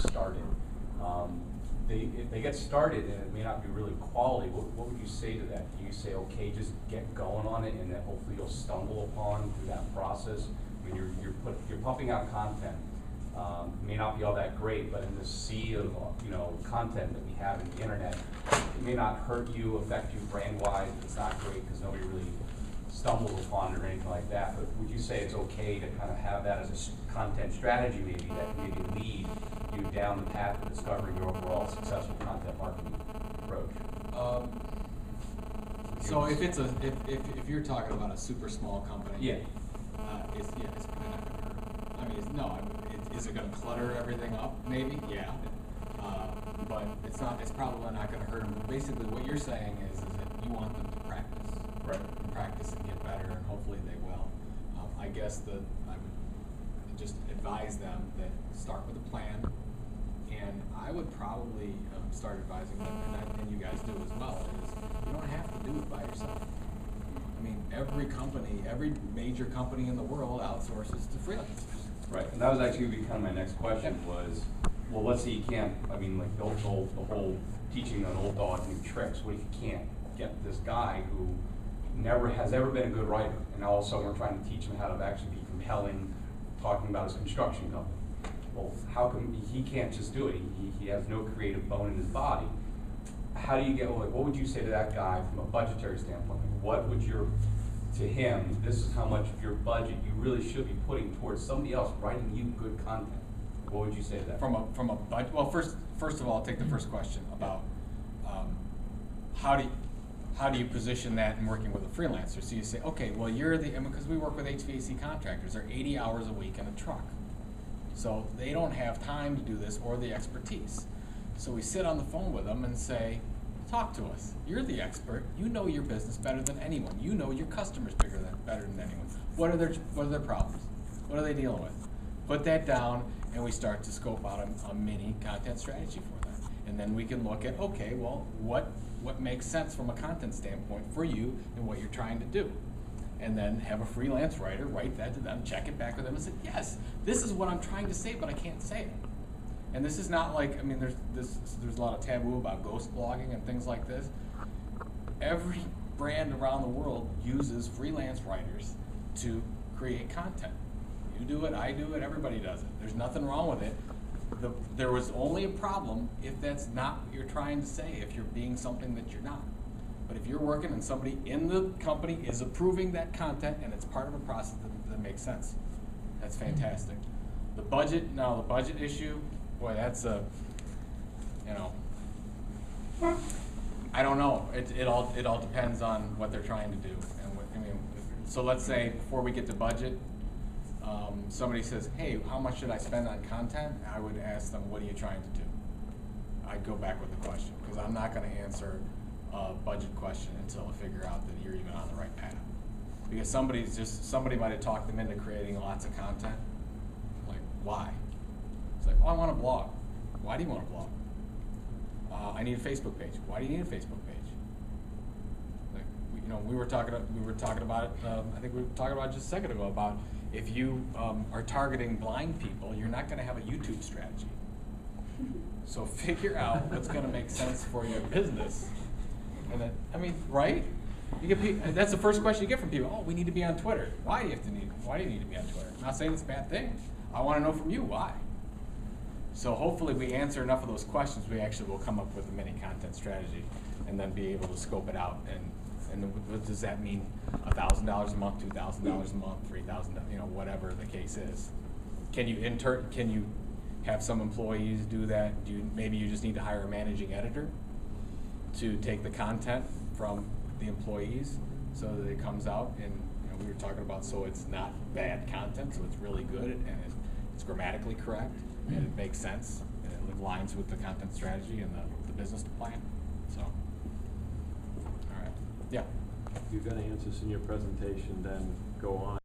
started. If they get started and it may not be really quality, what would you say to that? Do you say, okay, just get going on it, and that hopefully you'll stumble upon through that process? I mean, you're pumping out content. It may not be all that great, but in this sea of content that we have in the internet, it may not hurt you, affect you brand-wise. It's not great because nobody really stumbles upon it or anything like that. But would you say it's okay to kind of have that as a content strategy, maybe that maybe lead you down the path of discovering your overall successful content marketing approach? So if you're talking about a super small company, yeah, it's probably not going to hurt. I mean, is it going to clutter everything up? Maybe, yeah. But it's probably not going to hurt them. But basically, what you're saying is that you want them to practice, right? Practice and get better, and hopefully they will. I guess that I would just advise them that start with a plan, and I would probably start advising them, and you guys do as well. Is you don't have to do it by yourself. I mean, every major company in the world outsources to freelancers. Right, and that was actually kind of my next question was, well, let's say you can't, I mean, like the whole teaching an old dog new tricks. What if you can't get this guy who never has ever been a good writer, and all of a sudden we're trying to teach him how to actually be compelling, talking about his construction company. Well, how come he can't just do it? He has no creative bone in his body. How do you get, like, what would you say to that guy from a budgetary standpoint? Like, what would to him, this is how much of your budget you really should be putting towards somebody else writing you good content. What would you say to that? From a budget, well, first of all, I'll take the first question about how do you position that in working with a freelancer? So you say, okay, well, because we work with HVAC contractors, they're 80 hours a week in a truck. So they don't have time to do this or the expertise. So we sit on the phone with them and say, talk to us. You're the expert. You know your business better than anyone. You know your customers better than anyone. What are their problems? What are they dealing with? Put that down, and we start to scope out a mini content strategy for them. And then we can look at, okay, well, what makes sense from a content standpoint for you and what you're trying to do. And then have a freelance writer write that to them, check it back with them, and say, yes, this is what I'm trying to say, but I can't say it. And this is not like, I mean, there's a lot of taboo about ghost blogging and things like this. Every brand around the world uses freelance writers to create content. You do it, I do it, everybody does it. There's nothing wrong with it. There was only a problem if that's not what you're trying to say, if you're being something that you're not. But if you're working and somebody in the company is approving that content and it's part of a process that makes sense, that's fantastic. The budget issue, boy, that's I don't know. It all depends on what they're trying to do. And so let's say before we get to budget, somebody says, hey, how much should I spend on content? I would ask them, what are you trying to do? I'd go back with the question, because I'm not going to answer a budget question until I figure out that you're even on the right path. Because somebody might have talked them into creating lots of content. Like, why? It's like, oh, I want a blog. Why do you want a blog? I need a Facebook page. Why do you need a Facebook page? Like, we were talking about it. I think we were talking about it just a second ago about if you are targeting blind people, you're not going to have a YouTube strategy. So figure out what's going to make sense for your business. And then, right? That's the first question you get from people. Oh, we need to be on Twitter. Why do you need to be on Twitter? I'm not saying it's a bad thing. I want to know from you why. So hopefully we answer enough of those questions, we actually will come up with a mini content strategy and then be able to scope it out. And what does that mean? $1,000 a month, $2,000 a month, $3,000, whatever the case is. Can you have some employees do that? Maybe you just need to hire a managing editor to take the content from the employees so that it comes out, and we were talking about, so it's not bad content, so it's really good and it's grammatically correct and it makes sense and it aligns with the content strategy and the business plan. So, all right, yeah. You're going to answer this in your presentation, then go on